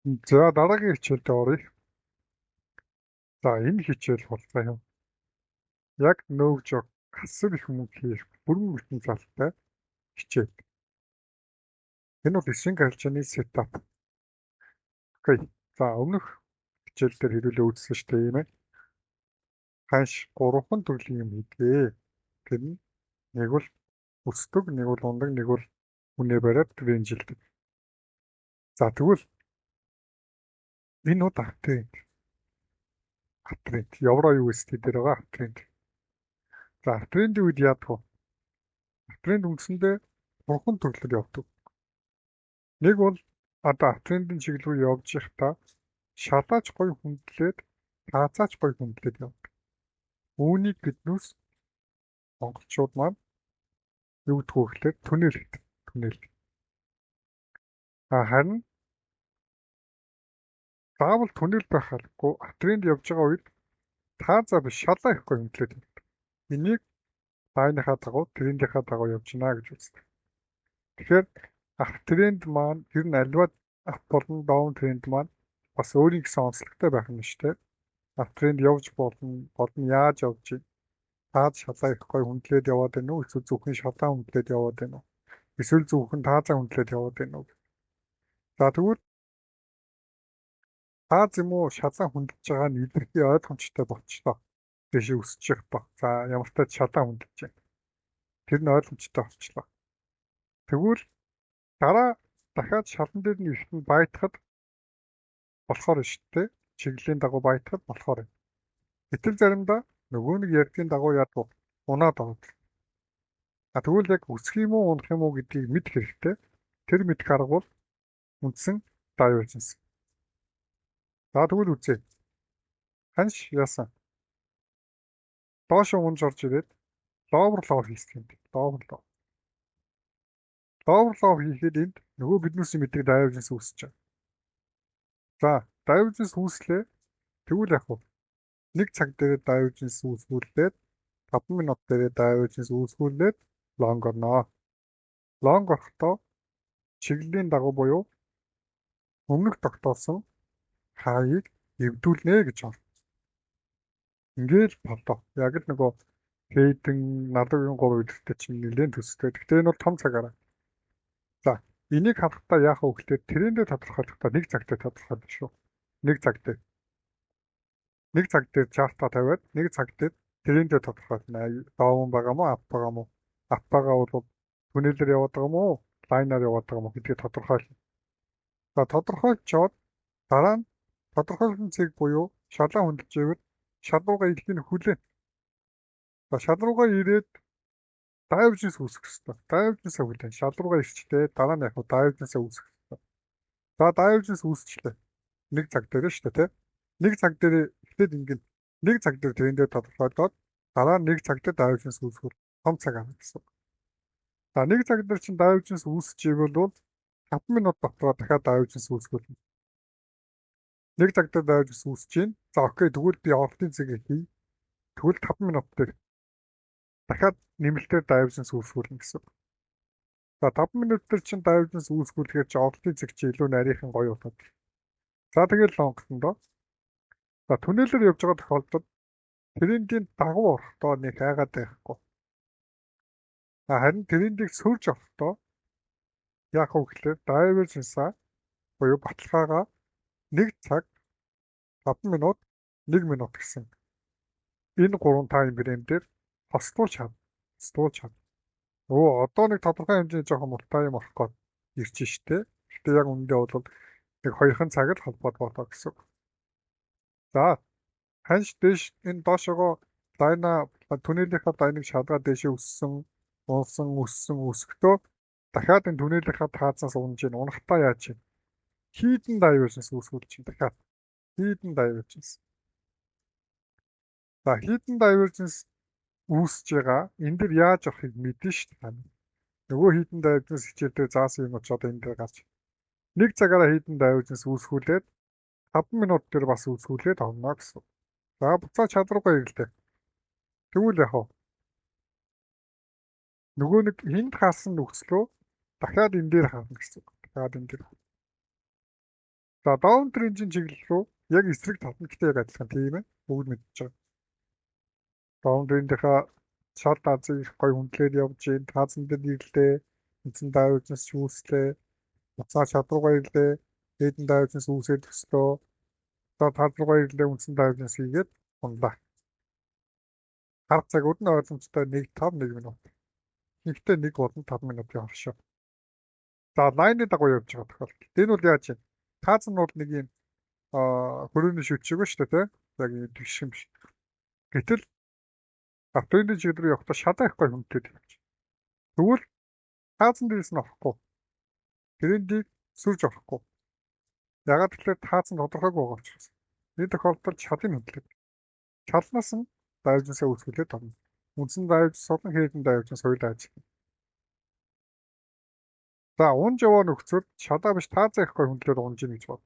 За дараагийн хичээлд оръё. За энэ хичээл бол заяа яг нөөж асар их мөнгө хийх бүрэн бүтэн залтай хичээл. Энэ бол эсрэг харилцааны сетап. Окей. За өмнөх хичээл дээр хэрүүлээ үзсэн шүү дээ юм ээ. Ханш 3 төрлийн юм хийдгээ. Тэр нь нэг бол өсдөг, нэг бол ундаг, нэг бол үнэ бариад рейнжилдэг. За тэгвэл энэ бол аптрend. Евро USD дээр байгаа аптрend. За аптрендийн үед яадаг вэ? Аптрend үндсэндээ 3 төрлөөр явдаг. Нэг бол одоо аптрендийн чиглэл рүү явж байхдаа шалаач гоё хүндлээд таацаач гоё хүндлээд явдаг. Үүнийг биднээс монголчууд маань юу гэдг вэ гэхээр түнэл гэдэг. Түнэл. Харин заавал түнэл байх албагүй аптрend явж байгаа үед таацаа биш шалаа их гоё хүндлээд явдаг. Энийг лайныхаа дагуу трендийнхаа дагуу явж гинэ гэж үздэг. Тэгэхээр аптренд маань ер нь альва ап болон даун тренд маань бас өөрийн гэсэн онцлогтой байх нь шүү дээ. Аптренд явж болно яаж явж ий? Таад шалаа их гоё хүндлээд яваад байна уу? Эсвэл зөвхөн шалаа хүндлээд яваад байна уу? Эсвэл зөвхөн таазаа хүндлээд яваад байна уу? За тэгвэл тааз юм уу шалаа хүндэлж байгаа нь илэрхий ойлгомжтой болчихлоо. Дэшээ өсчих ба. За ямар ч тач шалаа хүндэлж байна. Тэр нь ойлгомжтой болчихлоо. Тэгвэл дараа дахиад шалан дээр нь ихтэн байтахад болохоор шүү дээ. Чиглэлийн дагуу байтахад болохоор. Гэтэл заримдаа нөгөө нэг ярдгийн дагуу яадаг унаад аваад. Тэгвэл яг өсөх юм уу унах юм уу гэдгийг мэдэх хэрэгтэй. Тэр мэдэх арга бол үндсэн divergence. За тэгвэл үзье. Ханш яасан? Доош унж орж ирээд lower low хийх юм. Lower low. Lower low хийхэд энд нөгөө биднээс мэддэг divergence үүсэж байгаа. За divergence үүслээ. Тэгвэл яг уу нэг цаг дээр divergence үүсгүүлээд 5 минут дээр divergence үүсгүүлээд long орно. Long орохдоо чиглэлийн дагуу буюу өмнөх тогтоосон хаяыг эвдүүлнэ гэж байна. Ингээл болоо. Яг л нөгөө хейдэн 73 өдөртөө чинь нэлээд төстэй. Гэхдээ энэ бол том цагаараа. За энийг харахтаа яах вэ гэхээр трендээ тодорхойлохдоо нэг цаг дээр тодорхойлно шүү. Нэг цаг дээр. Нэг цаг дээр чартаа тавиад нэг цаг дээр трендээ тодорхойлно. Даун байгаа мó, ап байгаа мó. Ап байгаа бол түнэлээр яваад байгаа мó, лайнаар яваад байгаа мó гэдгийг тодорхойлно. За тодорхойлцоод дараа нь тодорхойлсон цэг буюу шалаа хүндэлж ивэл шалуугаа илхийг хүлээн. За шал руугаа ирээд divergence үүсгэх хэрэгтэй. Divergence хүлээн. Шал руугаа ирчлээ. Дараа нь яг divergence үүсгэх хэрэгтэй. За divergence үүсчлээ. Нэг цаг дээр шүү дээ, тэ. Нэг цаг дээр ихтэйд ингээд нэг цаг дээр трендээ тодорхойлоод дараа нь нэг цаг дээр divergence үүсгэх том цаг авах гэсэн. За нэг цаг дээр чинь divergence үүсч ивэл бол 5 минут дотроо дахиад divergence үүсгүүлнэ. Нэг цаг дээр divergence үүсч чинь. За окей, тэгвэл би авалтын цэгийг хий. Тэгвэл 5 минут дээр дахиад нэмэлтээр divergence үүсгүүлнэ гэсэн. За 5 минут дээр чинь divergence үүсгүүлэхээр чи авалтын цэг чи илүү нарийнхан гоё болоод. За тэгэл лонгсон доо. За түнэлээр явж байгаа тохиолдолд трендийн дагуу орохдоо нэг хайгаад байхгүй. Харин трендийг сөрж орохдоо яах вэ гэхээр divergence-аа буюу баталгаагаа 1 цаг 5 минут 1 минут гэсэн. Энэ 3 тайм фреймээр хослуулж чад. Одоо нэг тодорхой хэмжээний жоохон муртай юм орох гээд ирж штэ. Гэтэ яг үндэ бол нэг 2 цаг л холбоод болоо гэсэн. За ханш дэш энэ доошогоо лайна түнэлийнхаа лайныг шалгаад дэшээ өссөн өсөхдөө дахиад энэ түнэлийнхаа таацаас унж ийн унахтаа яаж ийн хидden divergence үүсгүүл чинь дахиад hidden divergence. За hidden divergence үүсэж байгаа. Энэ дэр яаж авахыг мэдэн шүү дээ. Нөгөө hidden divergence хичээл дээр заасан юм ч одоо энэ дээр гарч. Нэг цагаараа hidden divergence үүсгүүлээд 5 минут дээр бас үүсгүүлээд авна гэсэн. За буцаа чадваргүй ирэлтэй. Тэгвэл яах вэ? Нөгөө нэг хинд хаасан нөхцлөө дахиад энэ дээр харна гэсэн. Дахиад энэ дээр. За даунтрейнжийн чиглэл рүү яг эсрэг татна гэхдээ яг адилхан тийм ээ. Бүгд мэдчихэж байгаа. Даунтрейндийнхаа шал дазыг их гоё хүндлээд явж гин таазан дээр ирлээ. Эзэн даавчнаас шүүслээ. Уцаа чадваргаа ирлээ. Эдэн даавчнаас үүсээд төслөө. За талбаргаа ирлээ үндсэн даавчнаас хийгээд унлаа. Харц цагууд нь ойлгомжтой 1:5 минут. Нэгтээ 1 болон 5 минут явах шүү. За лайны дагуу явж байгаа тохиолдолд. Энэ бол яаж юм? Таазан нь бол нэг юм хөрөөний шүт шиг ба шүү дээ. Яг юм тэгш юм биш. Гэтэл автоны чиглэл рүү явахдаа шалаа их гой хүндэт явж. Тэгвэл таазан дээрс нь орохгүй. Трендийг сүрж орохгүй. Ягаад гэвэл таазан тодорхойг байгаа учраас. Энэ тохиолдолд шалын хөдлөд. Шалнаас нь даавжнасаа үүсгэлээд орно. Үндсэн даавж сулан хийдэн даавжнаас хоёулаа ажиг. За унж яваа нөхцөл шалаа биш таазан их гой хүндлээд унж ийн гэж бод.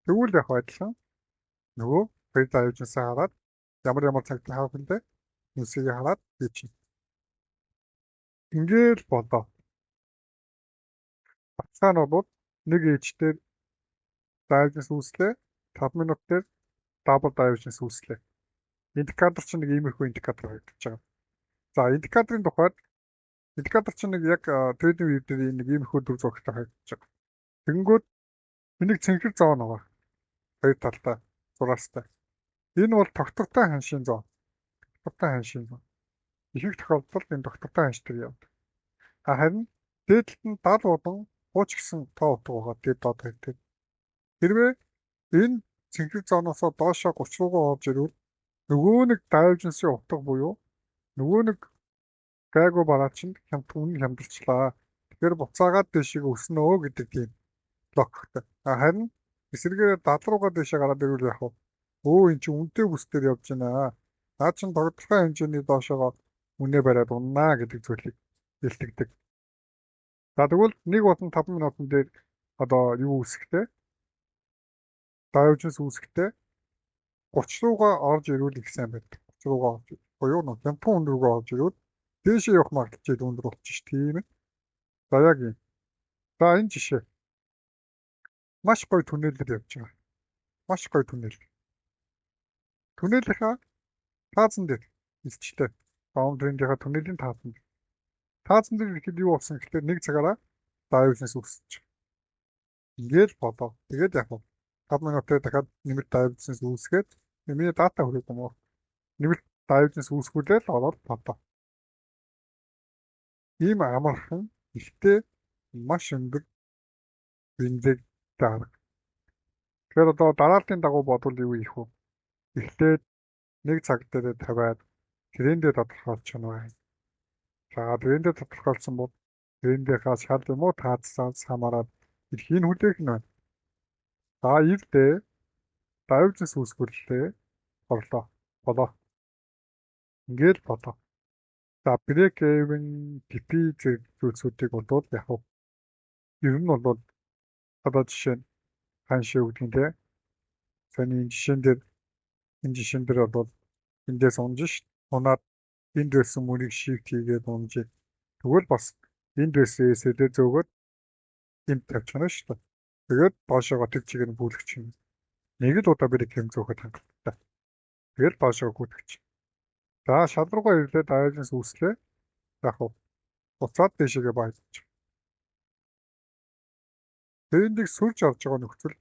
Тэгвэл яг адилхан нөгөө хоёр даавжнасаа хараад ямар цагт хаах вэ? Нүсийг хараад хийчих. Ингээл болоо. Бацаан бол нэг ээжтэй даавжнаас үүслээ 5 минут дээр дабл даавжнаас үүслээ. Индикатор чинь нэг иймэрхүү индикатор харагдаж байгаа. За индикаторын тухайд индикатор чинь нэг яг трейдинг вью дээр нэг иймэрхүү дүр зурагтай харагдаж байгаа. Тэгэнгүүт энийг цэнхэр зоон байгаа. Хоёр талтай зураастай. Энэ бол тогтвортой ханшийн зоон. Тогтвортой ханшийн зоон. Ихэнх тохиолдолд энэ тогтвортой ханш төр явдаг. Харин дээдлэлт нь 70 удаа хууч гисэн тоо утга байгаа. Дээд доод хэрэгтэй. Хэрвээ энэ цэнхэр зооноос доошоо 30 руугаа орж ирвэл нөгөө нэг даавжнсын утга буюу нөгөө нэг гайгүй бараачнд хямдалчлаа. Тэгэхээр буцаагаад дэшиг өснөө гэдэг тийм логиктэй. Харин эсрэгээр 70 руугаа дэшээ гараад ирвэл яг эн чинь үнэтэй бүс дээр явж байна. Наа чин тогтвортой хэмжээний доошоо үнэ бариад уннаа гэдэг зүйлийг илтгэдэг. За тэгвэл 1 болон 5 минутын дээр одоо юу үүсэхтэй? Даавжнас үүсэхтэй 30 руугаа орж ирүүл их сайн байдаг. 30 руугаа орж буюу нэг хямдхан өндөр рүүгээ орж ирвэл дээшээ явах магадлал өндөр болчих тийм ээ. За яг юм. За энэ жишээ. Маш гоё түнэлээр явж байгаа. Маш гоё түнэл. Түнэлийнхаа таазан дээр илчлээ. Даунтрейндийнхаа түнэлийн таазан дээр. Таазан дээр ихэд юу болсон гэхээр нэг цагаараа даавжнаас үүсэж. Ингээд болоо. Тэгээд яг 5 минутаар дахиад нэмэлт даавжнаас үүсгээд миний дата хүрэх юм уу? Нэмэлт даавжнаас үүсгүүлээд ороод болоо. Ийм амархан ихтэй маш өндөр бинзэг дарга. Тэгэхээр одоо дараалтын дагуу бодвол юу ийх вэ? Эхлээд нэг цаг дээр тавиад трендээ тодорхойлж байна. За трендээ тодорхойлсон бол трендийнхаа шал юм уу таацсаас хамаарат эрхийн хүлээх нь байна. За ирлээ даавжнаас үүсгүүлээ орлоо. Болоо. Ингээд болоо. За брейк even TP зэрэг зүйлсүүдийг бол яг ер нь бол одоо жишээ нь ханшаа өгдөг юм те. Сони энэ жишээн дээр бол эндээс унж ш. Унаад энд байсан мөрийг шифт хийгээд унж. Тэгвэл бас энд байсан эсэдээ зөөгөөд энд тавьчихна шүү дээ. Тэгээд доошоо тэр чигээр нь бүлгэж чинь. Нэг л удаа брейк юм зөөхөд хангалттай. Тэгээд доошоо гүтгэж. За шал руугаа ирлээ даавжнаас үүслээ. Яг буцаад дэшегээ баяж. Трендийг сүрж авч байгаа нөхцөл